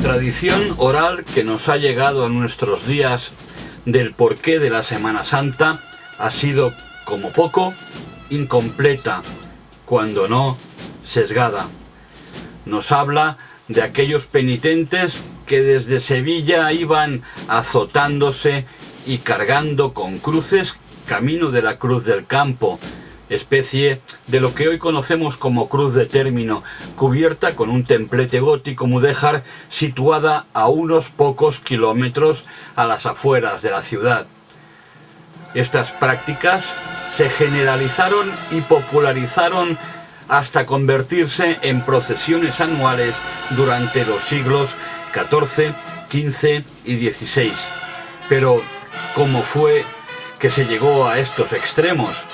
tradición oral que nos ha llegado a nuestros días del porqué de la Semana Santa ha sido, como poco, incompleta, cuando no sesgada. Nos habla de aquellos penitentes que desde Sevilla iban azotándose y cargando con cruces camino de la Cruz del Campo, especie de lo que hoy conocemos como cruz de término, cubierta con un templete gótico mudéjar situada a unos pocos kilómetros a las afueras de la ciudad. Estas prácticas se generalizaron y popularizaron hasta convertirse en procesiones anuales durante los siglos XIV, XV y XVI. Pero, ¿cómo fue que se llegó a estos extremos?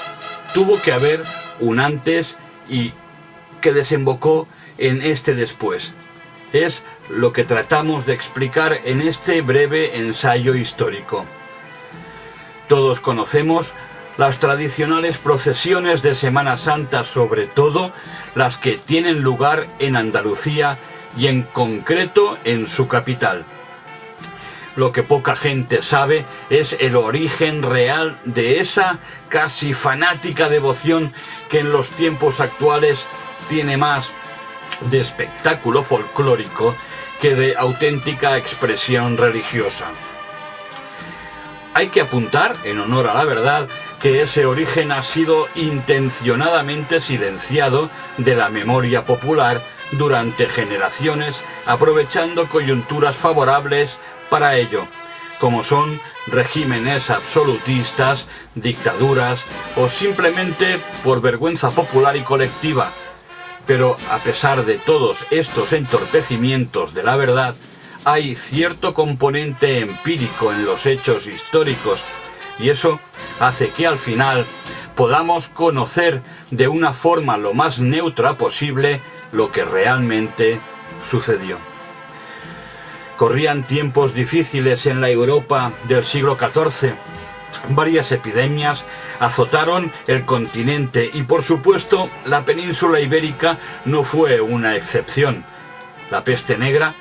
Tuvo que haber un antes y que desembocó en este después. Es lo que tratamos de explicar en este breve ensayo histórico. Todos conocemos las tradicionales procesiones de Semana Santa, sobre todo las que tienen lugar en Andalucía y en concreto en su capital. Lo que poca gente sabe es el origen real de esa casi fanática devoción que en los tiempos actuales tiene más de espectáculo folclórico que de auténtica expresión religiosa. Hay que apuntar, en honor a la verdad, que ese origen ha sido intencionadamente silenciado de la memoria popular durante generaciones, aprovechando coyunturas favorables para ello, como son regímenes absolutistas, dictaduras o simplemente por vergüenza popular y colectiva. Pero a pesar de todos estos entorpecimientos de la verdad, hay cierto componente empírico en los hechos históricos y eso hace que al final podamos conocer de una forma lo más neutra posible lo que realmente sucedió. Corrían tiempos difíciles en la Europa del siglo XIV. Varias epidemias azotaron el continente y, por supuesto, la península ibérica no fue una excepción. La peste negra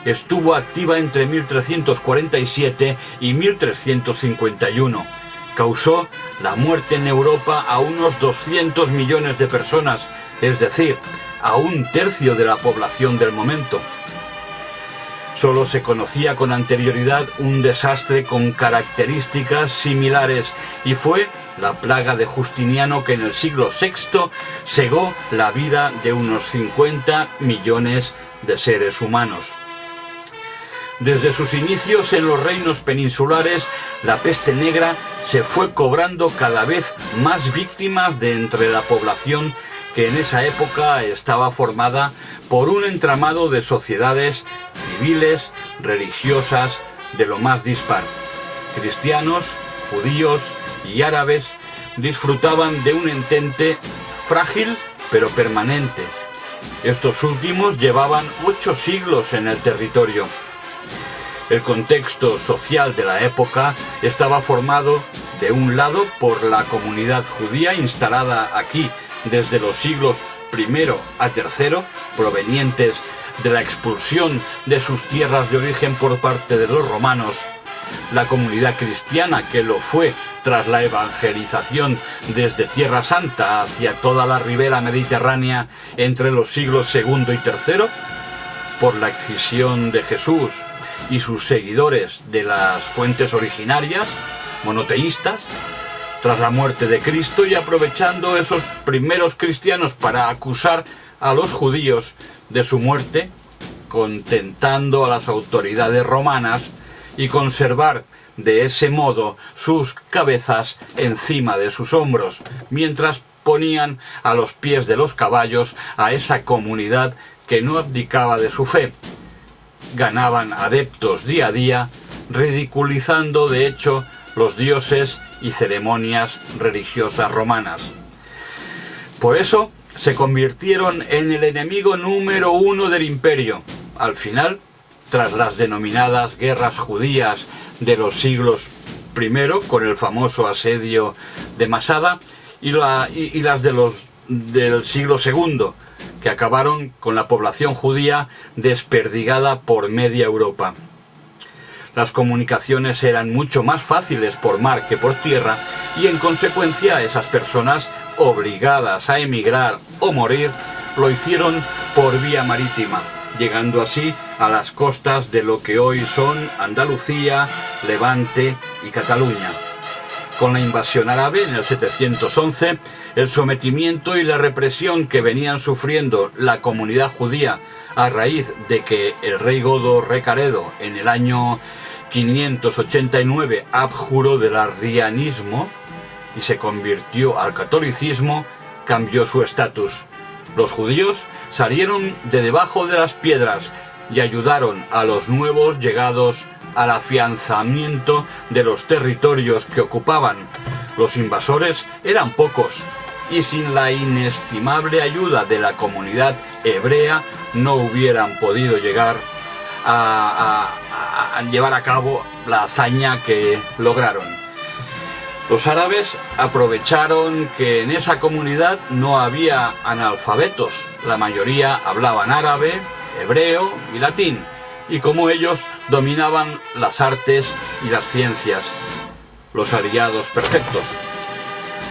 estuvo activa entre 1347 y 1351. Causó la muerte en Europa a unos 200 millones de personas, es decir, a un tercio de la población del momento. Solo se conocía con anterioridad un desastre con características similares y fue la plaga de Justiniano, que en el siglo VI cegó la vida de unos 50 millones de seres humanos. Desde sus inicios en los reinos peninsulares, la peste negra se fue cobrando cada vez más víctimas de entre la población que en esa época estaba formada por un entramado de sociedades civiles, religiosas, de lo más dispar. Cristianos, judíos y árabes disfrutaban de un entente frágil pero permanente. Estos últimos llevaban 8 siglos en el territorio. El contexto social de la época estaba formado, de un lado, por la comunidad judía instalada aquí desde los siglos I a III, provenientes de la expulsión de sus tierras de origen por parte de los romanos, la comunidad cristiana, que lo fue tras la evangelización desde Tierra Santa hacia toda la ribera mediterránea entre los siglos II y III, por la excisión de Jesús y sus seguidores de las fuentes originarias, monoteístas, tras la muerte de Cristo, y aprovechando esos primeros cristianos para acusar a los judíos de su muerte, contentando a las autoridades romanas y conservar de ese modo sus cabezas encima de sus hombros, mientras ponían a los pies de los caballos a esa comunidad que no abdicaba de su fe. Ganaban adeptos día a día, ridiculizando de hecho los dioses y ceremonias religiosas romanas. Por eso se convirtieron en el enemigo número 1 del imperio. Al final, tras las denominadas guerras judías de los siglos I, con el famoso asedio de Masada, y las de los del siglo II, que acabaron con la población judía desperdigada por media Europa. Las comunicaciones eran mucho más fáciles por mar que por tierra y en consecuencia esas personas obligadas a emigrar o morir lo hicieron por vía marítima, llegando así a las costas de lo que hoy son Andalucía, Levante y Cataluña. Con la invasión árabe en el 711, el sometimiento y la represión que venían sufriendo la comunidad judía a raíz de que el rey godo Recaredo en el año 589 abjuró del arrianismo y se convirtió al catolicismo, cambió su estatus. Los judíos salieron de debajo de las piedras y ayudaron a los nuevos llegados al afianzamiento de los territorios que ocupaban. Los invasores eran pocos y sin la inestimable ayuda de la comunidad hebrea no hubieran podido llegar a llevar a cabo la hazaña que lograron. Los árabes aprovecharon que en esa comunidad no había analfabetos, la mayoría hablaban árabe, hebreo y latín, y como ellos dominaban las artes y las ciencias, los aliados perfectos.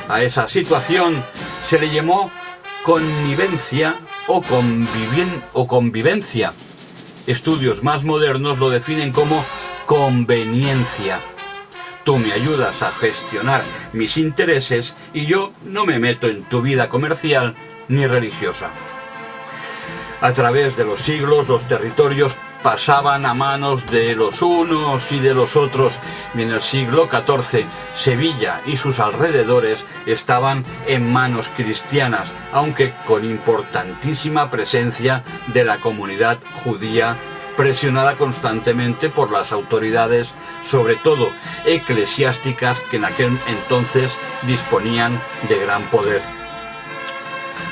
A esa situación se le llamó connivencia o convivencia. Estudios más modernos lo definen como conveniencia. Tú me ayudas a gestionar mis intereses y yo no me meto en tu vida comercial ni religiosa. A través de los siglos, los territorios pasaban a manos de los unos y de los otros, y en el siglo XIV Sevilla y sus alrededores estaban en manos cristianas, aunque con importantísima presencia de la comunidad judía, presionada constantemente por las autoridades, sobre todo eclesiásticas, que en aquel entonces disponían de gran poder.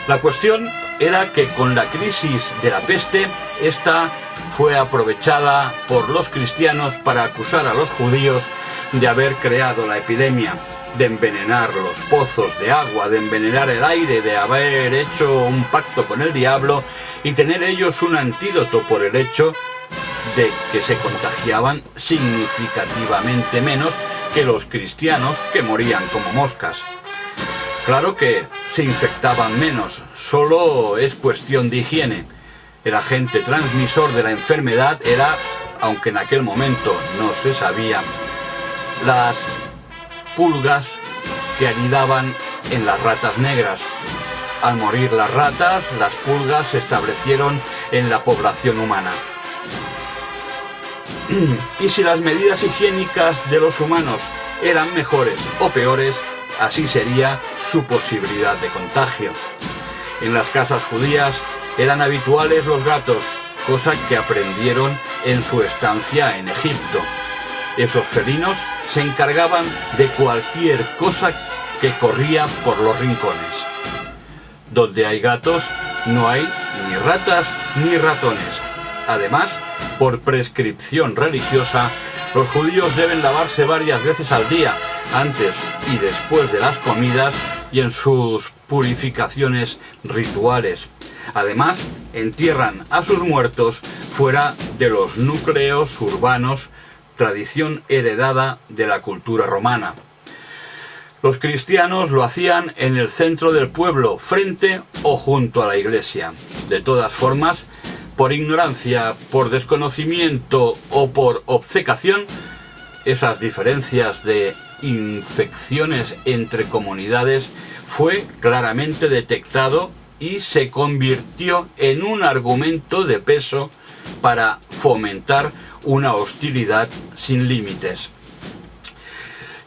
La cuestión era que con la crisis de la peste, esta fue aprovechada por los cristianos para acusar a los judíos de haber creado la epidemia, de envenenar los pozos de agua, de envenenar el aire, de haber hecho un pacto con el diablo y tener ellos un antídoto por el hecho de que se contagiaban significativamente menos que los cristianos, que morían como moscas. Claro que se infectaban menos, solo es cuestión de higiene. El agente transmisor de la enfermedad era, aunque en aquel momento no se sabía, las pulgas que anidaban en las ratas negras. Al morir las ratas, las pulgas se establecieron en la población humana. Y si las medidas higiénicas de los humanos eran mejores o peores, así sería su posibilidad de contagio. En las casas judías eran habituales los gatos, cosa que aprendieron en su estancia en Egipto. Esos felinos se encargaban de cualquier cosa que corría por los rincones. Donde hay gatos no hay ni ratas ni ratones. Además, por prescripción religiosa, los judíos deben lavarse varias veces al día, antes y después de las comidas y en sus purificaciones rituales. Además, entierran a sus muertos fuera de los núcleos urbanos, tradición heredada de la cultura romana. Los cristianos lo hacían en el centro del pueblo, frente o junto a la iglesia. De todas formas, por ignorancia, por desconocimiento o por obcecación, esas diferencias de infecciones entre comunidades fue claramente detectado y se convirtió en un argumento de peso para fomentar una hostilidad sin límites.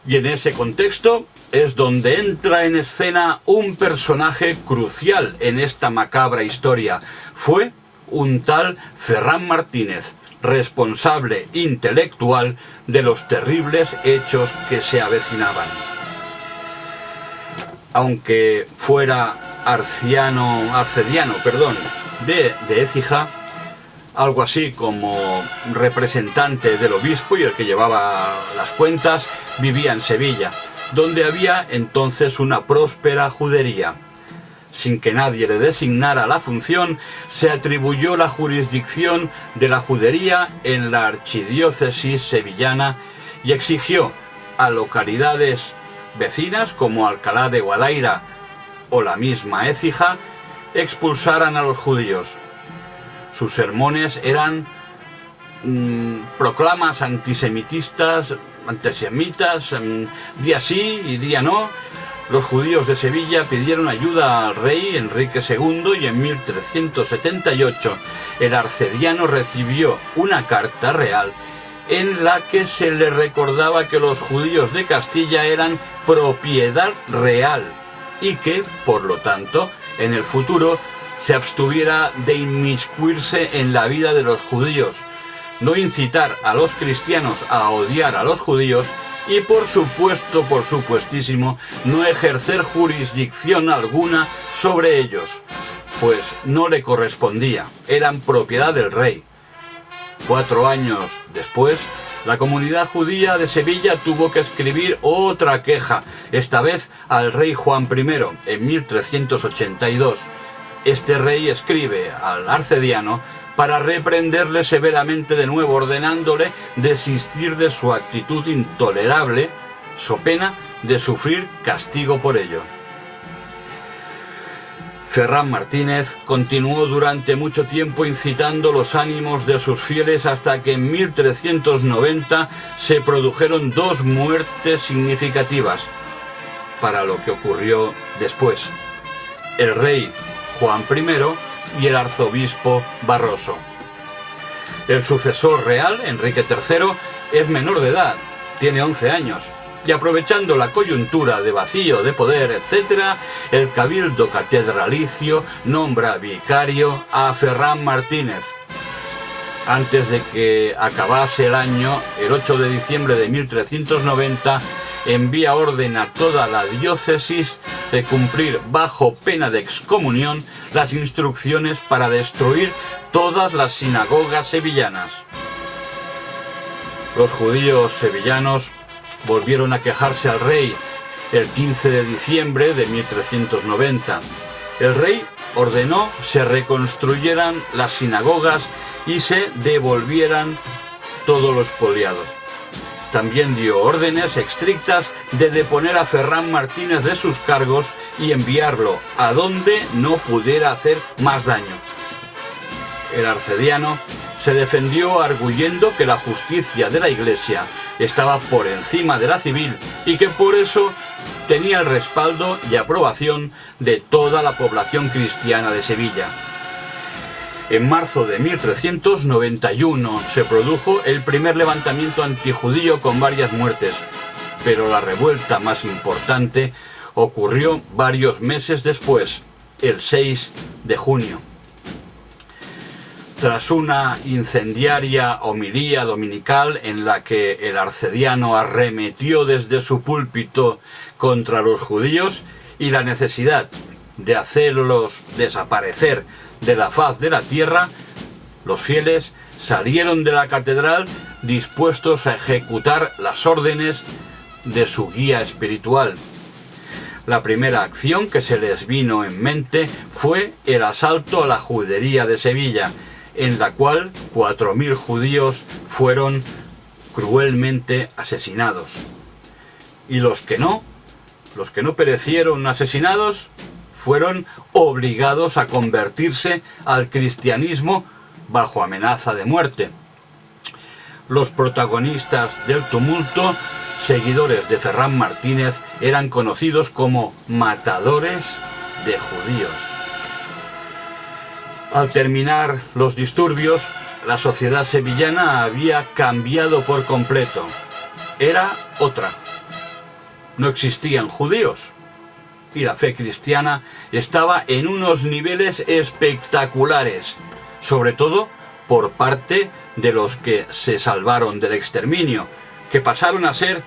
Y en ese contexto es donde entra en escena un personaje crucial en esta macabra historia. Fue un tal Ferran Martínez, responsable intelectual de los terribles hechos que se avecinaban. Aunque fuera arcediano de Écija, algo así como representante del obispo y el que llevaba las cuentas, vivía en Sevilla, donde había entonces una próspera judería. sin que nadie le designara la función, se atribuyó la jurisdicción de la judería en la archidiócesis sevillana y exigió a localidades vecinas como Alcalá de Guadaira o la misma Écija expulsaran a los judíos. Sus sermones eran proclamas antisemitas, día sí y día no. Los judíos de Sevilla pidieron ayuda al rey Enrique II y en 1378 el arcediano recibió una carta real en la que se le recordaba que los judíos de Castilla eran propiedad real y que, por lo tanto, en el futuro se abstuviera de inmiscuirse en la vida de los judíos, no incitar a los cristianos a odiar a los judíos y por supuestísimo, no ejercer jurisdicción alguna sobre ellos, pues no le correspondía, eran propiedad del rey. 4 años después, la comunidad judía de Sevilla tuvo que escribir otra queja, esta vez al rey Juan I, en 1382. Este rey escribe al arcediano para reprenderle severamente de nuevo, ordenándole desistir de su actitud intolerable, so pena de sufrir castigo por ello. Ferran Martínez continuó durante mucho tiempo incitando los ánimos de sus fieles hasta que en 1390 se produjeron 2 muertes significativas para lo que ocurrió después: el rey Juan I y el arzobispo Barroso. El sucesor real, Enrique III, es menor de edad, tiene 11 años, y aprovechando la coyuntura de vacío de poder, etc., el cabildo catedralicio nombra vicario a Ferran Martínez. Antes de que acabase el año, el 8 de diciembre de 1390, envía orden a toda la diócesis de cumplir bajo pena de excomunión las instrucciones para destruir todas las sinagogas sevillanas. Los judíos sevillanos volvieron a quejarse al rey el 15 de diciembre de 1390. El rey ordenó se reconstruyeran las sinagogas y se devolvieran todo lo expoliado. También dio órdenes estrictas de deponer a Ferran Martínez de sus cargos y enviarlo a donde no pudiera hacer más daño. El arcediano se defendió arguyendo que la justicia de la Iglesia estaba por encima de la civil y que por eso tenía el respaldo y aprobación de toda la población cristiana de Sevilla. En marzo de 1391 se produjo el primer levantamiento antijudío con varias muertes, pero la revuelta más importante ocurrió varios meses después, el 6 de junio. Tras una incendiaria homilía dominical en la que el arcediano arremetió desde su púlpito contra los judíos y la necesidad de hacerlos desaparecer de la faz de la tierra, los fieles salieron de la catedral dispuestos a ejecutar las órdenes de su guía espiritual. La primera acción que se les vino en mente fue el asalto a la judería de Sevilla, en la cual 4.000 judíos fueron cruelmente asesinados. Y los que no perecieron asesinados, fueron obligados a convertirse al cristianismo bajo amenaza de muerte. Los protagonistas del tumulto, seguidores de Ferran Martínez, eran conocidos como matadores de judíos. Al terminar los disturbios, la sociedad sevillana había cambiado por completo. Era otra. No existían judíos. Y la fe cristiana estaba en unos niveles espectaculares, sobre todo por parte de los que se salvaron del exterminio, que pasaron a ser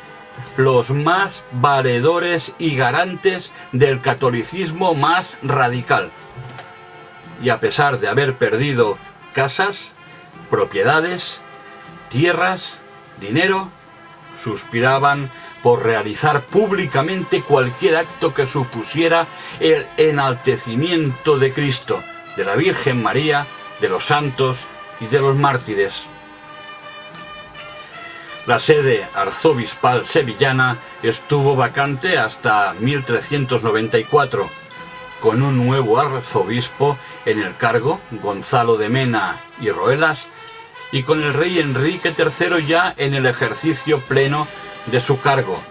los más valedores y garantes del catolicismo más radical. Y a pesar de haber perdido casas, propiedades, tierras, dinero, suspiraban por realizar públicamente cualquier acto que supusiera el enaltecimiento de Cristo, de la Virgen María, de los santos y de los mártires. La sede arzobispal sevillana estuvo vacante hasta 1394, con un nuevo arzobispo en el cargo, Gonzalo de Mena y Roelas, y con el rey Enrique III ya en el ejercicio pleno de su cargo,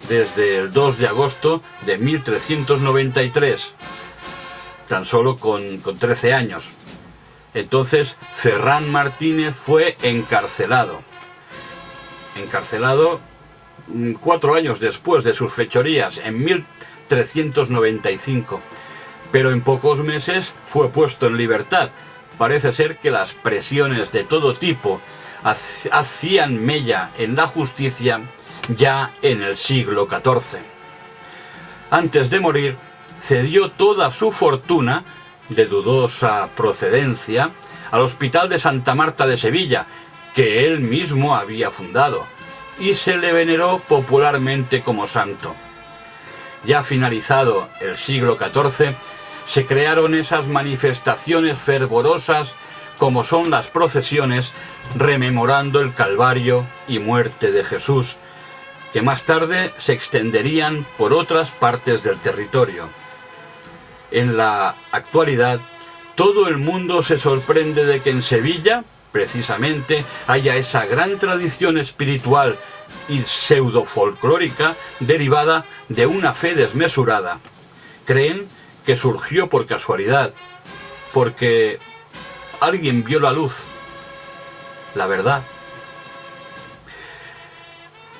desde el 2 de agosto de 1393, tan solo con 13 años. Entonces Ferran Martínez fue encarcelado 4 años después de sus fechorías, en 1395, pero en pocos meses fue puesto en libertad. Parece ser que las presiones de todo tipo hacían mella en la justicia ya en el siglo XIV. Antes de morir, cedió toda su fortuna, de dudosa procedencia, al Hospital de Santa Marta de Sevilla, que él mismo había fundado, y se le veneró popularmente como santo. Ya finalizado el siglo XIV, se crearon esas manifestaciones fervorosas como son las procesiones rememorando el Calvario y muerte de Jesús, que más tarde se extenderían por otras partes del territorio. En la actualidad, todo el mundo se sorprende de que en Sevilla, precisamente, haya esa gran tradición espiritual y pseudo-folclórica derivada de una fe desmesurada. Creen que surgió por casualidad, porque alguien vio la luz, la verdad.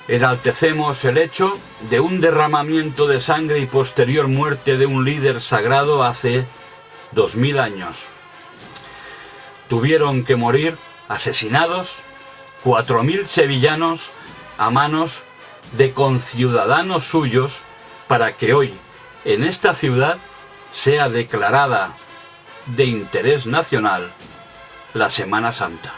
Enaltecemos el hecho de un derramamiento de sangre y posterior muerte de un líder sagrado hace 2000 años. Tuvieron que morir asesinados 4000 sevillanos a manos de conciudadanos suyos para que hoy, en esta ciudad, sea declarada de interés nacional la Semana Santa.